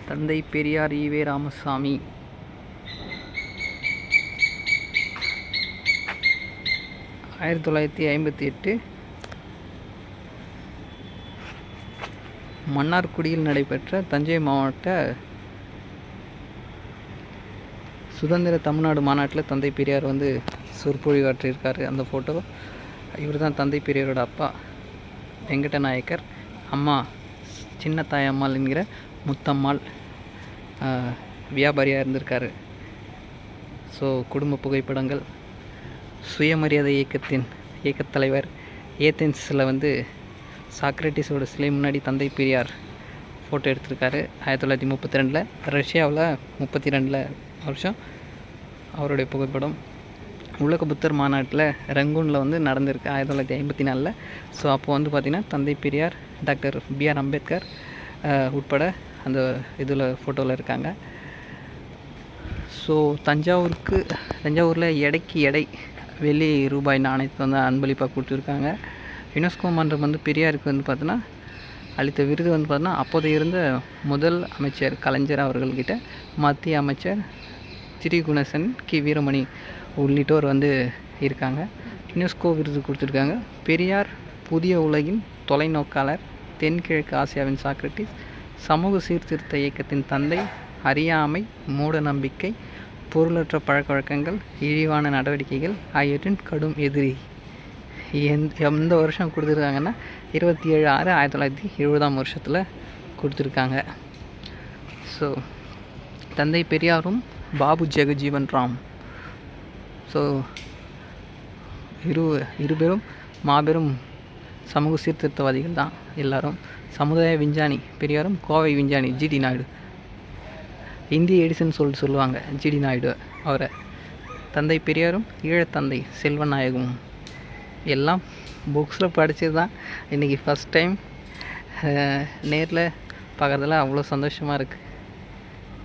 தந்தை பெரியார் ஈவே ராமசாமி. 1958 மன்னார்குடியில் நடைபெற்ற தஞ்சை மாவட்ட சுதந்திர தமிழ்நாடு மாநாட்டில் தந்தை பெரியார் சொற்பொழிவாற்றியிருக்காரு. அந்த ஃபோட்டோ. இவர் தான் தந்தை பெரியாரோட அப்பா வெங்கட நாயக்கர். அம்மா சின்ன தாயம்மாள் என்கிற முத்தம்மாள் வியாபாரியாக இருந்திருக்காரு. ஸோ குடும்ப புகைப்படங்கள். சுயமரியாதை இயக்கத் தலைவர் ஏதென்ஸில் சாக்ரட்டிஸோட சிலை முன்னாடி தந்தை பெரியார் ஃபோட்டோ எடுத்திருக்காரு. 1932 ரஷ்யாவில் 32 வருஷம் அவருடைய புகைப்படம். உலக புத்தர் மாநாட்டில் ரங்கூனில் நடந்திருக்கு 1954. ஸோ அப்போ பார்த்திங்கன்னா தந்தை பெரியார், டாக்டர் B.R. அம்பேத்கர் உட்பட அந்த இதில் ஃபோட்டோவில் இருக்காங்க. ஸோ தஞ்சாவூரில் எடைக்கு எடை வெள்ளி ரூபாய் நாணயத்தை அன்பளிப்பாக கொடுத்துருக்காங்க. யுனெஸ்கோ மன்றம் பெரியாருக்கு பார்த்தோன்னா அளித்த விருது பார்த்தோன்னா அப்போதைய இருந்த முதல் அமைச்சர் கலைஞர் அவர்கள்கிட்ட மத்திய அமைச்சர் திரிகுணசன் வீரமணி உள்ளிட்டோர் இருக்காங்க. யுனெஸ்கோ விருது கொடுத்துருக்காங்க. பெரியார் புதிய உலகின் தொலைநோக்காளர், தென்கிழக்கு ஆசியாவின் சாக்ரட்டிஸ், சமூக சீர்திருத்த இயக்கத்தின் தந்தை, அறியாமை, மூட நம்பிக்கை, பொருளற்ற பழக்க வழக்கங்கள், இழிவான நடவடிக்கைகள் ஆகியவற்றின் கடும் எதிரி. எந்த வருஷம் கொடுத்துருக்காங்கன்னா 27/6/1970 வருஷத்தில் கொடுத்துருக்காங்க. ஸோ தந்தை பெரியாரும் பாபு ஜெகஜீவன் ராம். ஸோ இரு பேரும் மாபெரும் சமூக சீர்திருத்தவாதிகள் தான் எல்லாரும். சமுதாய விஞ்ஞானி பெரியாரும், கோவை விஞ்ஞானி ஜிடி நாயுடு, இந்திய எடிசன் சொல்லுவாங்க ஜிடி நாயுடு அவரை. தந்தை பெரியாரும் ஈழத்தந்தை செல்வநாயகமும் எல்லாம் புக்ஸில் படித்தது தான். இன்றைக்கி ஃபஸ்ட் டைம் நேரில் பார்க்குறதுல அவ்வளோ சந்தோஷமாக இருக்குது.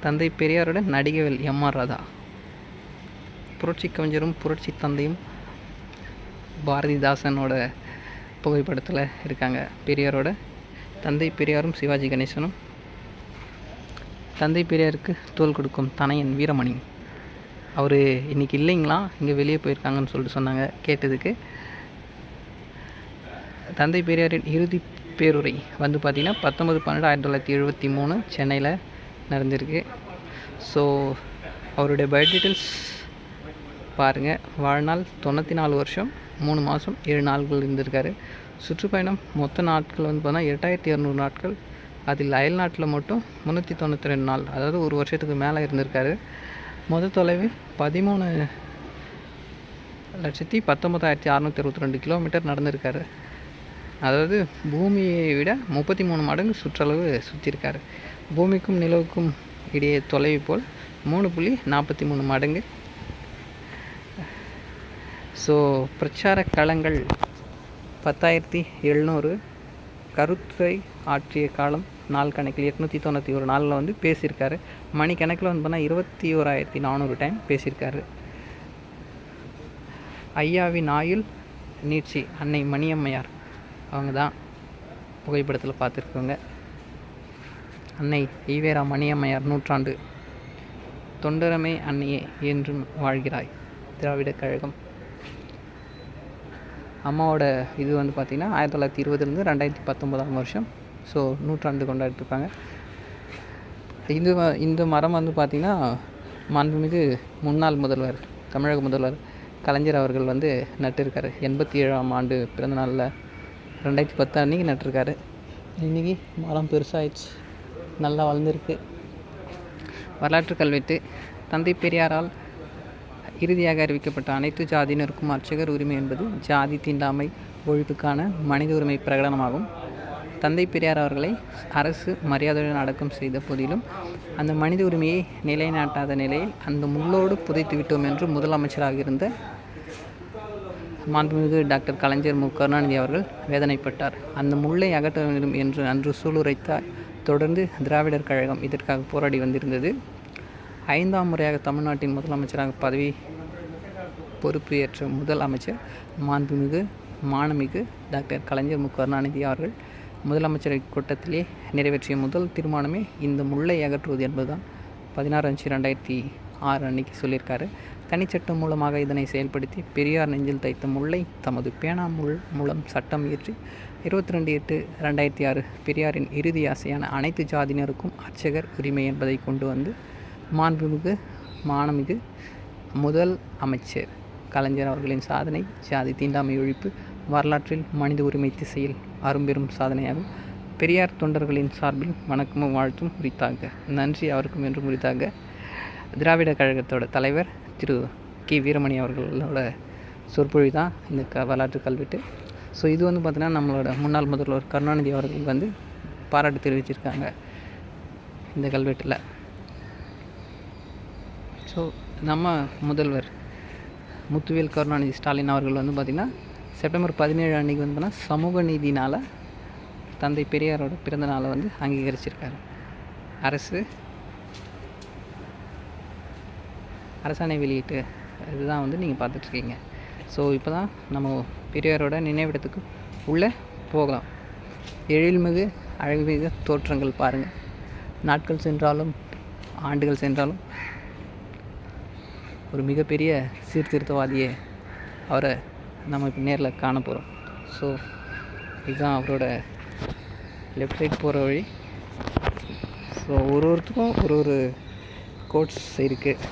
தந்தை பெரியாரோட நடிகவேல் M.R. ராதா. புரட்சி கவிஞரும் புரட்சி தந்தையும் பாரதிதாசனோட புகைப்படத்தில் இருக்காங்க. பெரியாரோட தந்தை பெரியாரும் சிவாஜி கணேசனும். தந்தை பெரியாருக்கு தோள் கொடுக்கும் தனையன் வீரமணி. அவர் இன்றைக்கி இல்லைங்களா, இங்கே வெளியே போயிருக்காங்கன்னு சொல்லிட்டு சொன்னாங்க கேட்டதுக்கு. தந்தை பெரியாரின் இறுதி பேருரை பார்த்திங்கன்னா 19/12/1973 சென்னையில் நடந்திருக்கு. ஸோ அவருடைய பயோ டீட்டெயில்ஸ் பாருங்கள். வாழ்நாள் 94 வருஷம் 3 மாதம் 7 நாட்கள் இருந்திருக்காரு. சுற்றுப்பயணம் மொத்த நாட்கள் பார்த்தா 8200 நாட்கள். அதில் அயல் நாட்டில் மட்டும் 392 நாள், அதாவது ஒரு வருஷத்துக்கு மேலே இருந்திருக்காரு. மொத்த தொலைவு 13,19,662 கிலோமீட்டர் நடந்திருக்காரு. அதாவது பூமியை விட 33 மடங்கு சுற்றளவு சுற்றிருக்காரு. பூமிக்கும் நிலவுக்கும் இடையே தொலைவு போல் 3.43 மடங்கு. ஸோ பிரச்சார களங்கள் 10,700. கருத்துரை ஆற்றிய காலம் நாள் கணக்கில் 891 நாளில் பேசியிருக்காரு. மணி கணக்கில் பண்ணால் 21,400 டைம் பேசியிருக்காரு. ஐயாவின் ஆயுள் நீட்சி அன்னை மணியம்மையார் அவங்க தான் புகைப்படத்தில் பார்த்துருக்கோங்க. அன்னை ஈவேரா மணியம்மையார் நூற்றாண்டு. தொண்டரமே அன்னையே என்றும் வாழ்கிறாய் திராவிடர் கழகம். அம்மாவோட இது பார்த்திங்கன்னா 1920 2019 வருஷம். ஸோ நூற்றாண்டு கொண்டாடிட்டுருக்காங்க. இந்த மரம் பார்த்திங்கன்னா மாண்புமிகு முன்னாள் முதல்வர், தமிழக முதல்வர் கலைஞர் அவர்கள் நட்டிருக்காரு. 87ஆம் ஆண்டு பிறந்த நாளில் 2010 அன்றைக்கி நட்டிருக்காரு. இன்றைக்கி மரம் பெருசாகிடுச்சு, நல்லா வளர்ந்துருக்கு. வரலாற்று கல்வெட்டு. தந்தை பெரியாரால் இறுதியாக அறிவிக்கப்பட்ட அனைத்து ஜாதியினருக்கும் அர்ச்சகர் உரிமை என்பது ஜாதி தீண்டாமை ஒழிப்புக்கான மனித உரிமை பிரகடனமாகும். தந்தை பெரியார் அவர்களை அரசு மரியாதையுடன் அடக்கம் செய்த போதிலும் அந்த மனித உரிமையை நிலைநாட்டாத நிலையில் அந்த முள்ளோடு புதைத்து விட்டோம் என்று முதலமைச்சராக இருந்த மாண்புமிகு டாக்டர் கலைஞர் கருணாநிதி அவர்கள் வேதனைப்பட்டார். அந்த முள்ளை அகற்ற வேண்டும் என்று அன்று சூளுரைத்தார். தொடர்ந்து திராவிடர் கழகம் இதற்காக போராடி வந்திருந்தது. 5ஆம் முறையாக தமிழ்நாட்டின் முதலமைச்சராக பதவி பொறுப்பு ஏற்ற முதல் அமைச்சர் மாண்புமிகு மாண்புமிகு டாக்டர் கலைஞர் கருணாநிதி அவர்கள் முதலமைச்சரை கூட்டத்திலே நிறைவேற்றிய முதல் தீர்மானமே இந்த முல்லை அகற்றுவது என்பதுதான். 16/5/2006 அன்னைக்கு சொல்லியிருக்காரு. தனிச்சட்டம் மூலமாக இதனை செயல்படுத்தி பெரியார் நெஞ்சில் தைத்த முல்லை தமது பேனா மூலம் சட்டம் இயற்றி 22/8/2006 பெரியாரின் இறுதி ஆசையான அனைத்து ஜாதியினருக்கும் அர்ச்சகர் உரிமை என்பதை கொண்டு வந்து மாண்புமிகு மாண்புமிகு முதல் அமைச்சர் கலைஞர் அவர்களின் சாதனை ஜாதி தீண்டாமை ஒழிப்பு வரலாற்றில் மனித உரிமை திசையில் அரும்பெரும் சாதனையாகும். பெரியார் தொண்டர்களின் சார்பில் வணக்கமும் வாழ்த்தும் உரித்தாக. நன்றி அவருக்கும் என்றும் உரித்தாக. திராவிட கழகத்தோட தலைவர் திரு கி வீரமணி அவர்களோட சொற்பொழிவு தான் இந்த வரலாற்று கல்வெட்டு. ஸோ இது வந்து பார்த்திங்கன்னா நம்மளோட முன்னாள் முதல்வர் கருணாநிதி அவர்கள் வந்து பாராட்டு தெரிவிச்சிருக்காங்க இந்த கல்வெட்டில். ஸோ நம்ம முதல்வர் முத்துவேல் கருணாநிதி ஸ்டாலின் அவர்கள் வந்து பார்த்திங்கன்னா செப்டம்பர் 17 அன்றைக்கி வந்து பார்த்தீங்கன்னா சமூக நீதினால் தந்தை பெரியாரோட பிறந்த நாளை வந்து அங்கீகரிச்சிருக்காரு. அரசாணை வெளியிட்டு இதுதான் வந்து நீங்கள் பார்த்துட்ருக்கீங்க. ஸோ இப்போ தான் நம்ம பெரியாரோட நினைவிடத்துக்கு உள்ளே போகலாம். எழில்மிகு அழகுமிகு தோற்றங்கள் பாருங்கள். நாட்கள் சென்றாலும் ஆண்டுகள் சென்றாலும் ஒரு மிகப்பெரிய சீர்திருத்தவாதியை அவரை நம்ம இப்போ நேரில் காண போகிறோம். ஸோ இதுதான் அவரோட லெஃப்ட் சைட் போகிற வழி. ஸோ ஒருத்தருக்கும் ஒரு கோட்ஸ் இருக்குது.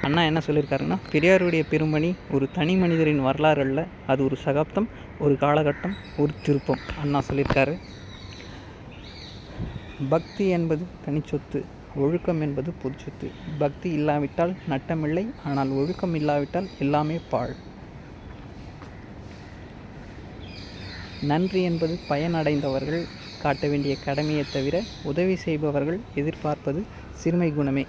அண்ணா என்ன சொல்லியிருக்காருன்னா, பெரியாருடைய பெரும்பணி ஒரு தனி மனிதரின் வரலாறு அல்ல, அது ஒரு சகாப்தம், ஒரு காலகட்டம், ஒரு திருப்பம். அண்ணா சொல்லியிருக்காரு. பக்தி என்பது தனிச்சொத்து, ஒழுக்கம் என்பது பொது சொத்து. பக்தி இல்லாவிட்டால் நட்டமில்லை, ஆனால் ஒழுக்கம் இல்லாவிட்டால் எல்லாமே பாழ். நன்றி என்பது பயனடைந்தவர்கள் காட்ட வேண்டிய கடமையை தவிர உதவி செய்பவர்கள் எதிர்பார்ப்பது சிறுமை குணமே.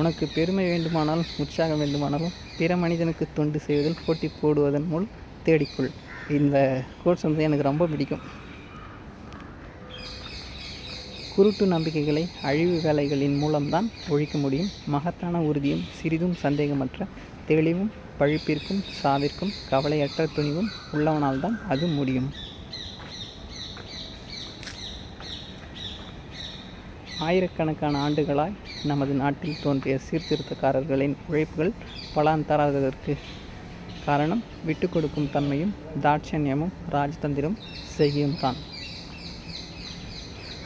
உனக்கு பெருமை வேண்டுமானால் உற்சாகம் வேண்டுமானாலும் பிற மனிதனுக்கு தொண்டு செய்வதில் போட்டி போடுவதன் மூலம் தேடிக்கொள். இந்த கோட்ஸ் வந்து எனக்கு ரொம்ப பிடிக்கும். குருட்டு நம்பிக்கைகளை அழிவு வேலைகளின் மூலம்தான் ஒழிக்க முடியும். மகத்தான உறுதியும் சிறிதும் சந்தேகமற்ற தெளிவும் பழிப்பிற்கும் சாவிற்கும் கவலையற்ற துணிவும் உள்ளவனால்தான் அது முடியும். ஆயிரக்கணக்கான ஆண்டுகளாய் நமது நாட்டில் தோன்றிய சீர்திருத்தக்காரர்களின் உழைப்புகள் பலன் தராததற்கு காரணம் விட்டு கொடுக்கும் தன்மையும் தாட்சண்யமும் ராஜதந்திரம் செய்யும் தான்.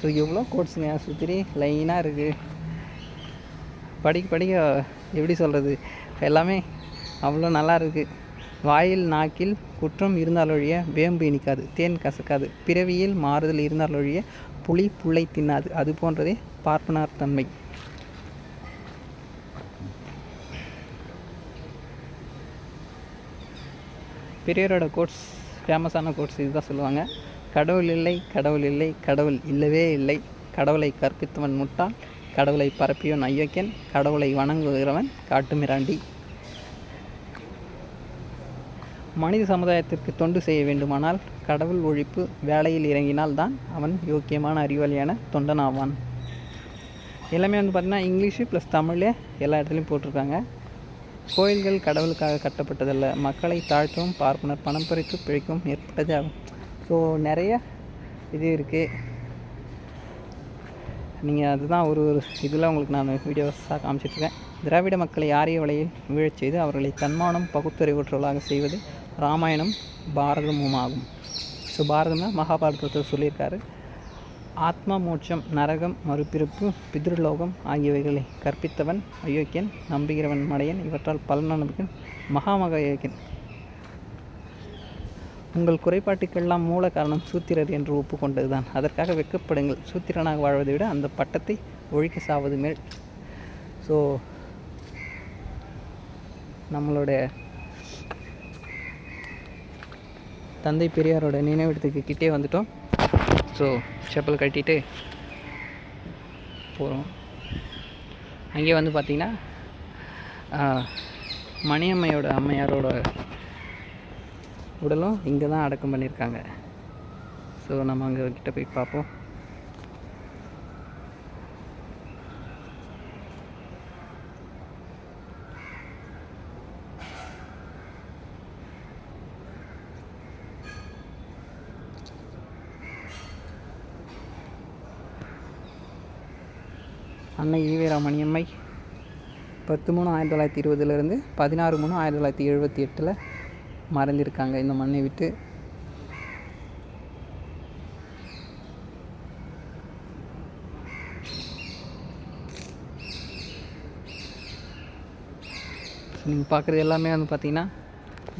ஸோ எவ்வளோ கோட்ஸுங்க சுற்றி லைனாக இருக்குது. படிக்க எப்படி சொல்கிறது, எல்லாமே அவ்வளோ நல்லா இருக்குது. வாயில் நாக்கில் குற்றம் இருந்தாலொழிய வேம்பு இனிக்காது, தேன் கசக்காது. பிறவியில் மாறுதல் இருந்தாலொழிய புலி புல்லை தின்னாது. அது போன்றதே பார்ப்பனார் தன்மை. பெரியாரோட கோட்ஸ், ஃபேமஸான கோட்ஸ் இதுதான் சொல்லுவாங்க. கடவுள் இல்லை, கடவுள் இல்லை, கடவுள் இல்லவே இல்லை. கடவுளை கற்பித்தவன் முட்டாள், கடவுளை பரப்பியவன் அயோக்கியன், கடவுளை வணங்குகிறவன் காட்டுமிராண்டி. மனித சமுதாயத்திற்கு தொண்டு செய்ய வேண்டுமானால் கடவுள் ஒழிப்பு வேலையில் இறங்கினால் தான் அவன் யோக்கியமான அறிவாளியான தொண்டன் ஆவான். எல்லாமே வந்து பார்த்திங்கன்னா இங்கிலீஷு ப்ளஸ் தமிழ்லே எல்லா இடத்துலையும் போட்டிருக்காங்க. கோயில்கள் கடவுளுக்காக கட்டப்பட்டதல்ல, மக்களை தாழ்த்தவும் பார்ப்பனர் பணம் பறித்து பிழைக்கவும் ஏற்பட்டதே ஆகும். ஸோ நிறைய இது இருக்குது. நீங்கள் அதுதான் ஒரு இதில் உங்களுக்கு நான் வீடியோஸாக காமிச்சிட்ருக்கேன். திராவிட மக்களை ஆரிய வலையில் வீழச் செய்து அவர்களை தன்மானம் பகுத்தறிவுற்றவர்களாக செய்வது ராமாயணம் பாரதமும் ஆகும். ஸோ பாரதம்னா மகாபாரதத்தை சொல்லியிருக்காரு. ஆத்மா மோட்சம், நரகம், மறுபிறப்பு, பித்ருலோகம் ஆகியவைகளை கற்பித்தவன் அயோக்கியன், நம்புகிறவன் மடையன், இவற்றால் பலன் நம்பிக்கன் மகா அயோக்கியன். உங்கள் குறைபாட்டுக்கெல்லாம் மூல காரணம் சூத்திரர் என்று ஒப்புக்கொண்டது தான். அதற்காக வெட்கப்படுங்கள். சூத்திரனாக வாழ்வதை விட அந்த பட்டத்தை ஒழிக்க சாவது மேல். ஸோ நம்மளோட தந்தை பெரியாரோட நினைவிடத்துக்கு கிட்டே வந்துட்டோம். ஸோ செப்பல் கட்டிட்டு போகிறோம். அங்கே வந்து பார்த்திங்கன்னா மணியம்மையோட அம்மையாரோட உடலும் இங்கே தான் அடக்கம் பண்ணியிருக்காங்க. ஸோ நம்ம அங்கே கிட்ட போய் பார்ப்போம். அன்னை ஈவேரா மணியம்மை 10/3/1920 16/3/1978 மறைஞ்சிருக்காங்க இந்த மண்ணை விட்டு. நீங்கள் பார்க்குறது எல்லாமே வந்து பார்த்திங்கன்னா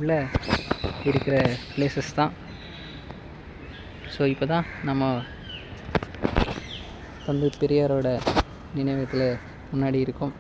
உள்ளே இருக்கிற பிளேசஸ் தான். ஸோ இப்போ தான் நம்ம தந்தை பெரியாரோட நினைவகத்தில் முன்னாடி இருக்கோம்.